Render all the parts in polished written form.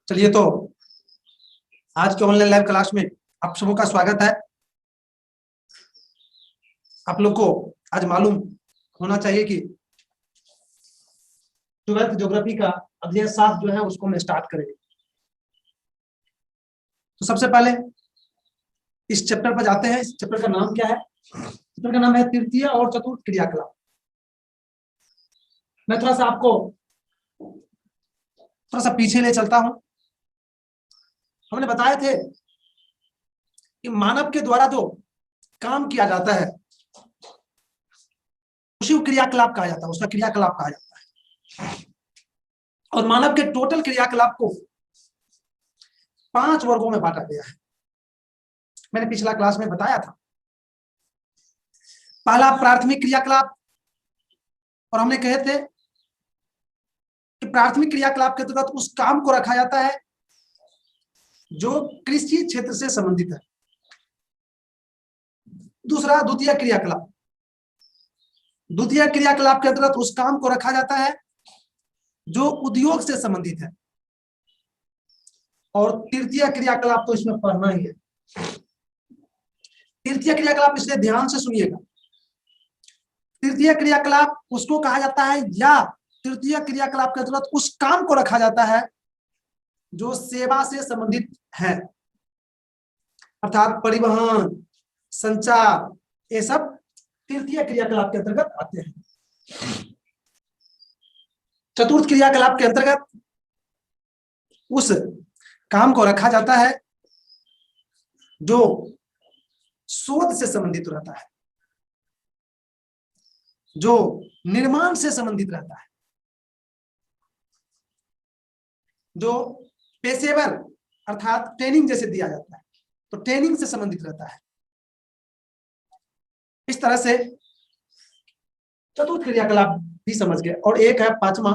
चलिए तो आज के ऑनलाइन लाइव क्लास में आप सबों का स्वागत है। आप लोग को आज मालूम होना चाहिए कि 12th ज्योग्राफी का अध्याय 7 जो है उसको हम स्टार्ट करेंगे। तो सबसे पहले इस चैप्टर पर जाते हैं। इस चैप्टर का नाम क्या है? चैप्टर का नाम है तृतीय और चतुर्थ क्रियाकलाप। मैं थोड़ा सा आपको थोड़ा सा पीछे ले चलता हूं। हमने बताए थे कि मानव के द्वारा जो काम किया जाता है उसी को क्रियाकलाप कहा जाता है, उसका क्रियाकलाप कहा जाता है। और मानव के टोटल क्रियाकलाप को 5 वर्गों में बांटा गया है। मैंने पिछला क्लास में बताया था। पहला प्राथमिक क्रियाकलाप, और हमने कहे थे कि प्राथमिक क्रियाकलाप के अंतर्गत उस काम को रखा जाता है जो कृषि क्षेत्र से संबंधित है। दूसरा द्वितीय क्रियाकलाप, द्वितीय क्रियाकलाप के अंतर्गत उस काम को रखा जाता है जो उद्योग से संबंधित है। और तृतीय क्रियाकलाप तो इसमें पढ़ना ही है। तृतीय क्रियाकलाप इसलिए ध्यान से सुनिएगा। तृतीय क्रियाकलाप उसको कहा जाता है या तृतीय क्रियाकलाप के अंतर्गत उस काम को रखा जाता है जो सेवा से संबंधित है, अर्थात परिवहन, संचार, ये सब तृतीय क्रियाकलाप के अंतर्गत आते हैं। चतुर्थ क्रियाकलाप के अंतर्गत उस काम को रखा जाता है जो शोध से संबंधित रहता है, जो निर्माण से संबंधित रहता है, जो पेशेवर अर्थात ट्रेनिंग जैसे दिया जाता है तो ट्रेनिंग से संबंधित रहता है। इस तरह से चतुर्थ क्रियाकलाप भी समझ गए। और एक है पांचवा,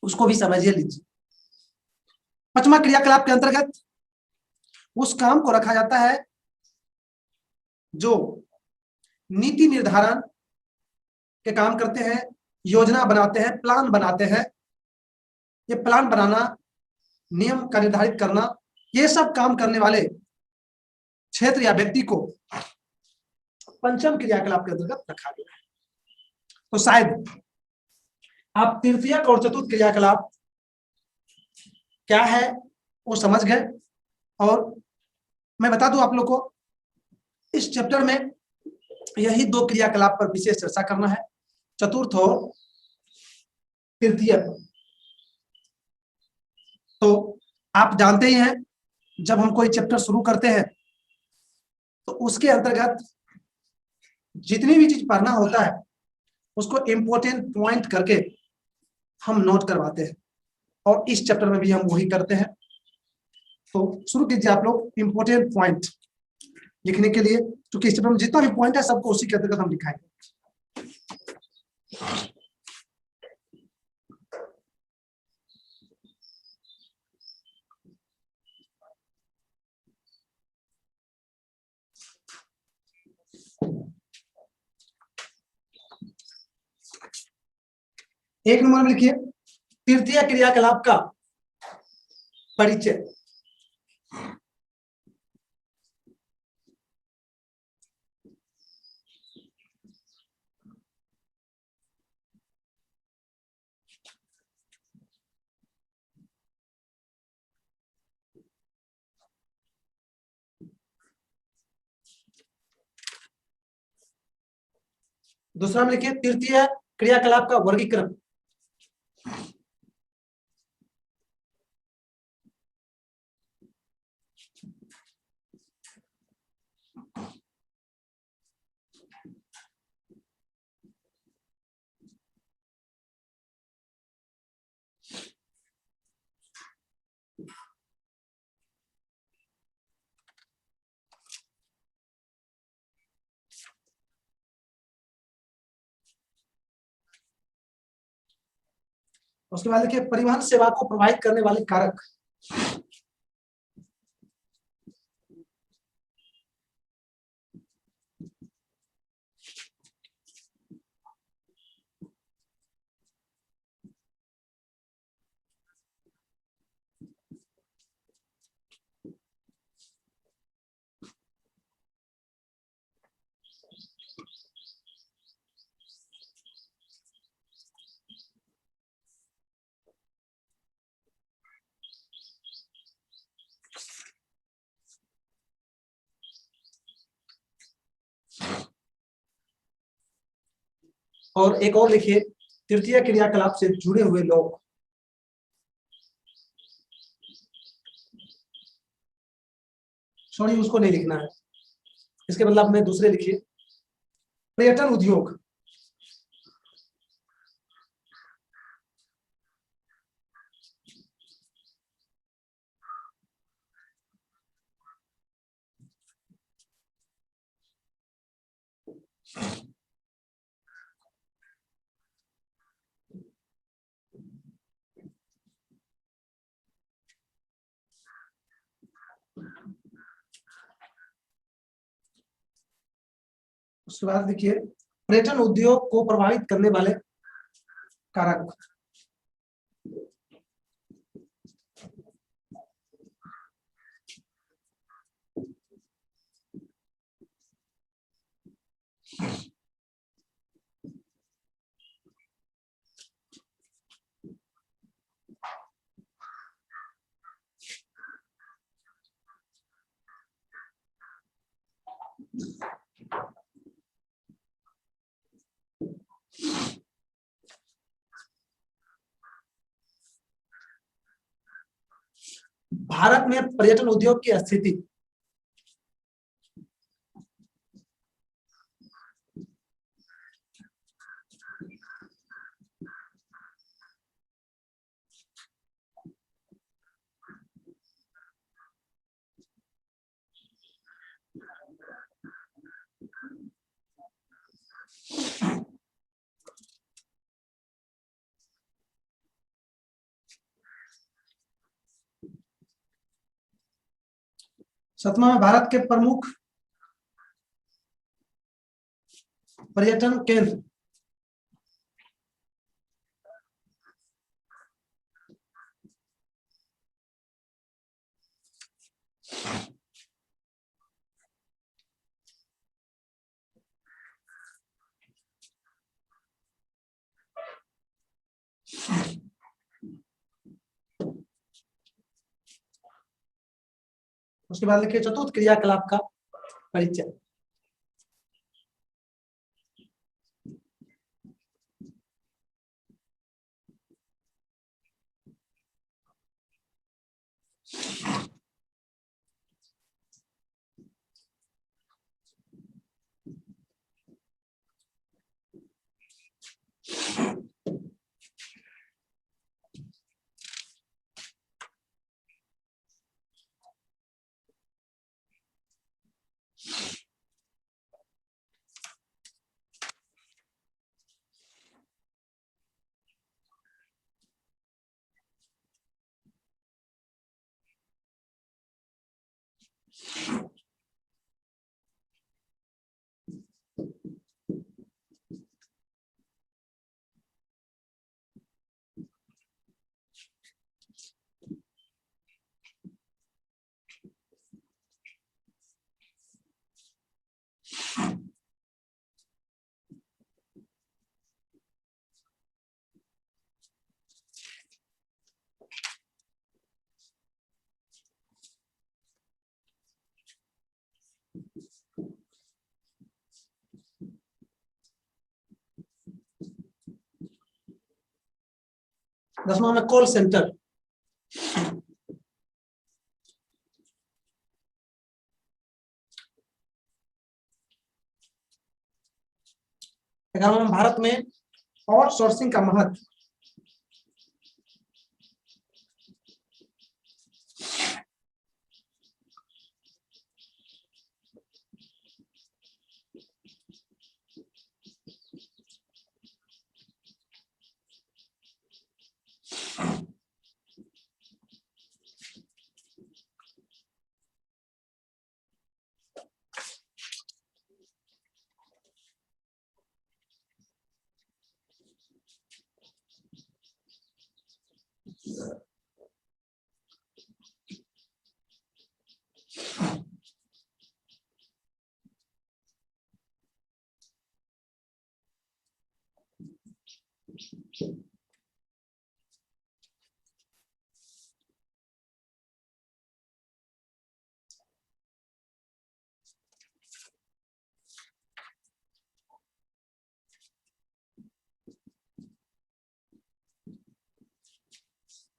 उसको भी समझिए लीजिए। पांचवा क्रियाकलाप के अंतर्गत उस काम को रखा जाता है जो नीति निर्धारण के काम करते हैं, योजना बनाते हैं, प्लान बनाते हैं। ये प्लान बनाना, नियम का निर्धारित करना, ये सब काम करने वाले क्षेत्र या व्यक्ति को पंचम क्रियाकलाप के अंतर्गत रखा गया है। तो शायद आप तृतीयक और चतुर्थ क्रियाकलाप क्या है वो समझ गए। और मैं बता दूं आप लोग को, इस चैप्टर में यही 2 क्रियाकलाप पर विशेष चर्चा करना है, चतुर्थ और तृतीय। तो आप जानते ही हैं जब हम कोई चैप्टर शुरू करते हैं तो उसके अंतर्गत जितनी भी चीज पढ़ना होता है उसको इम्पोर्टेंट पॉइंट करके हम नोट करवाते हैं, और इस चैप्टर में भी हम वही करते हैं। तो शुरू कीजिए आप लोग इम्पोर्टेंट पॉइंट लिखने के लिए, क्योंकि इस चैप्टर में जितना भी पॉइंट है सबको उसी के अंतर्गत हम दिखाएंगे। एक नंबर में लिखिए तृतीय क्रियाकलाप का परिचय। दूसरा में लिखिए तृतीय क्रियाकलाप का वर्गीकरण। उसके बाद लिखिए परिवहन सेवा को प्रभावित करने वाले कारक। और एक और लिखिए, तृतीय क्रियाकलाप से जुड़े हुए लोग। सॉरी, उसको नहीं लिखना है, इसके बदला में दूसरे लिखिए, पर्यटन उद्योग। उसके बाद देखिए, पर्यटन उद्योग को प्रभावित करने वाले कारक। भारत में पर्यटन उद्योग की स्थिति। सतमा में भारत के प्रमुख पर्यटन केंद्र। उसके बाद लिखिए चतुर्थ क्रियाकलाप का परिचय। दसवां में कॉल सेंटर। ग्यारहवां में भारत में आउटसोर्सिंग का महत्व।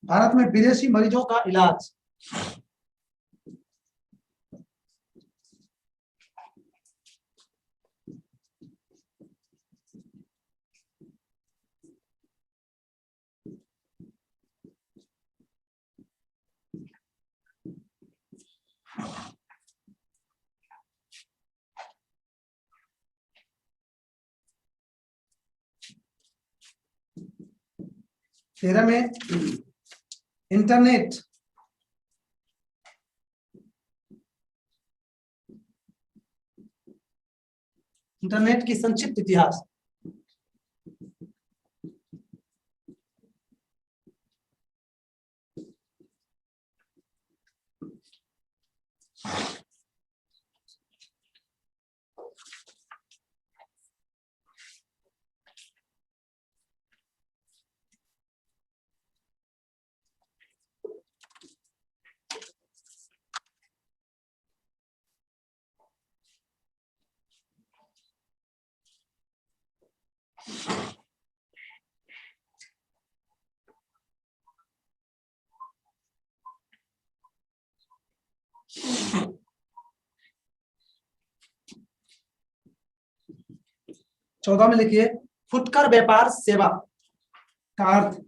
भारत में विदेशी मरीजों का इलाज। तेरह में इंटरनेट की संक्षिप्त इतिहास। चौदह में लिखिए फुटकर व्यापार सेवा का अर्थ।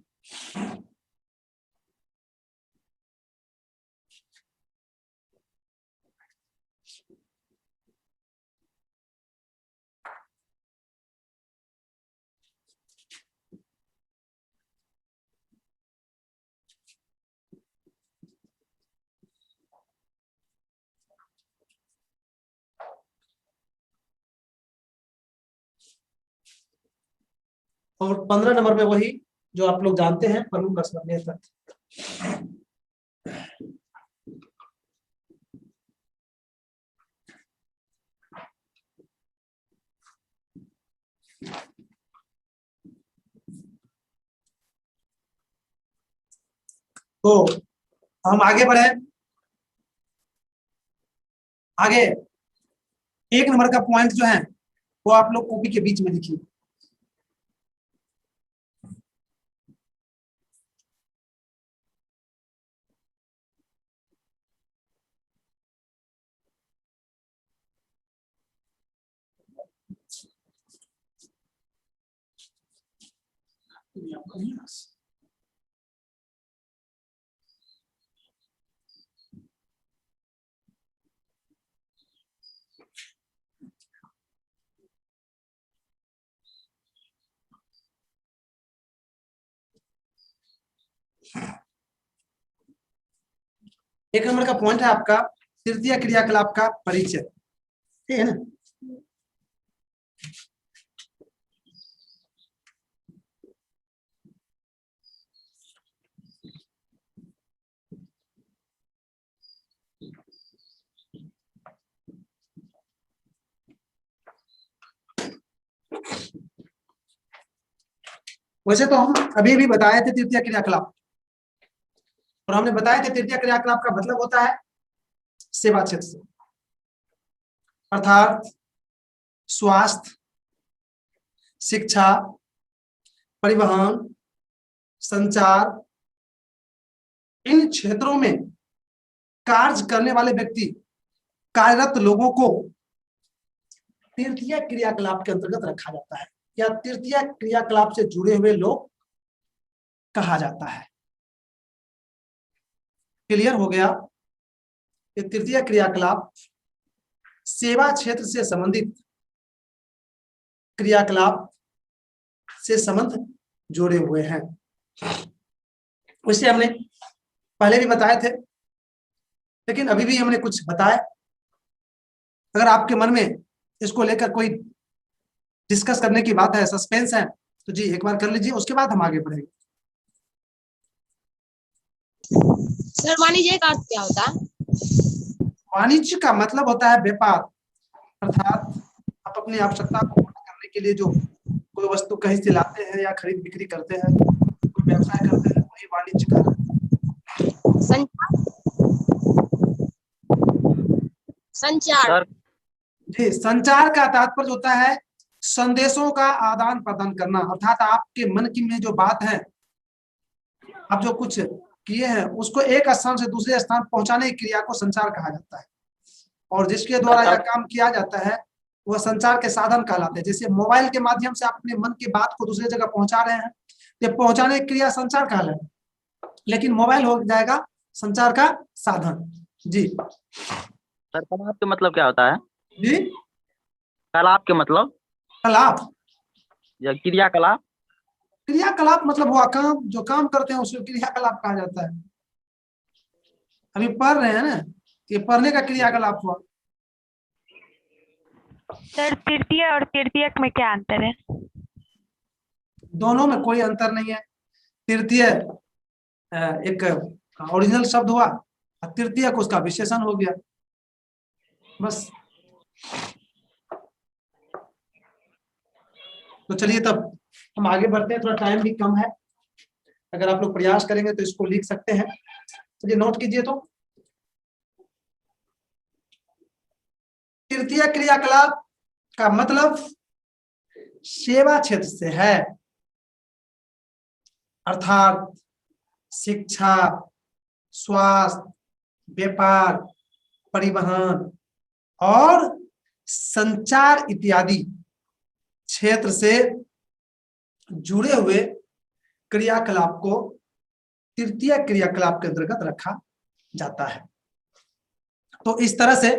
और 15 नंबर पे वही जो आप लोग जानते हैं प्रमुख स्मरणीय तथ्य। तो हम आगे बढ़े। आगे एक नंबर का पॉइंट जो है वो आप लोग कॉपी के बीच में लिखिए। एक नंबर का पॉइंट है आपका तृतीय क्रियाकलाप का परिचय, ठीक है ना। वैसे तो हम अभी भी बताए थे तृतीय क्रियाकलाप, और हमने बताया कि तृतीय क्रियाकलाप का मतलब होता है सेवा क्षेत्र से, अर्थात स्वास्थ्य, शिक्षा, परिवहन, संचार, इन क्षेत्रों में कार्य करने वाले व्यक्ति, कार्यरत लोगों को तृतीय क्रियाकलाप के अंतर्गत रखा जाता है या तृतीय क्रियाकलाप से जुड़े हुए लोग कहा जाता है। क्लियर हो गया कि तृतीय क्रियाकलाप सेवा क्षेत्र से संबंधित क्रियाकलाप से संबंध जोड़े हुए हैं। उसे हमने पहले भी बताए थे, लेकिन अभी भी हमने कुछ बताया। अगर आपके मन में इसको लेकर कोई डिस्कस करने की बात है, सस्पेंस है, तो जी एक बार कर लीजिए, उसके बाद हम आगे बढ़ेंगे। सर वाणिज्य का अर्थ क्या होता है? वाणिज्य का मतलब होता है व्यापार, अर्थात आप अपनी आवश्यकता को पूर्ण करने के लिए जो कोई वस्तु कहीं से लाते हैं या खरीद बिक्री करते हैं, कोई व्यवसाय करते हैं, वही वाणिज्य का संचार जी। संचार का तात्पर्य होता है संदेशों का आदान प्रदान करना, अर्थात आपके मन की में जो बात है, आप जो कुछ किए हैं उसको एक स्थान से दूसरे स्थान पहुंचाने की क्रिया को संचार कहा जाता है। और जिसके द्वारा यह काम किया जाता है वह संचार के साधन कहलाते हैं। जैसे मोबाइल के माध्यम से आप अपने मन की बात को दूसरी जगह पहुंचा रहे हैं, ये पहुंचाने की क्रिया संचार कहलाता है, लेकिन मोबाइल हो जाएगा संचार का साधन। जी सर कलाप के मतलब क्या होता है? जी कलाप के मतलब कलाप, या क्रियाकलाप? क्रियाकलाप मतलब हुआ काम, जो काम करते हैं उसको क्रियाकलाप कहा जाता है। अभी पढ़ रहे हैं ना, ये पढ़ने का क्रियाकलाप हुआ। सर तृतीय और तृतीयक में क्या अंतर है? दोनों में कोई अंतर नहीं है। तृतीय एक ओरिजिनल शब्द हुआ और तृतीय को उसका विशेषण हो गया, बस। तो चलिए तब हम आगे बढ़ते हैं, थोड़ा टाइम भी कम है, अगर आप लोग प्रयास करेंगे तो इसको लिख सकते हैं। चलिए नोट कीजिए। तो तृतीय क्रियाकलाप का मतलब सेवा क्षेत्र से है, अर्थात शिक्षा, स्वास्थ्य, व्यापार, परिवहन और संचार इत्यादि क्षेत्र से जुड़े हुए क्रियाकलाप को तृतीय क्रियाकलाप के अंतर्गत रखा जाता है। तो इस तरह से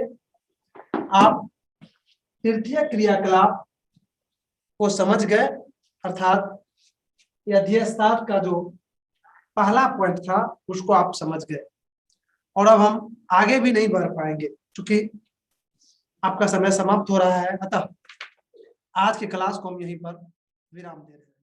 आप तृतीय क्रियाकलाप को समझ गए, अर्थात यह अध्ययन का जो पहला पॉइंट था उसको आप समझ गए। और अब हम आगे भी नहीं बढ़ पाएंगे क्योंकि आपका समय समाप्त हो रहा है, अतः आज की क्लास को हम यहीं पर विराम दे रहे हैं।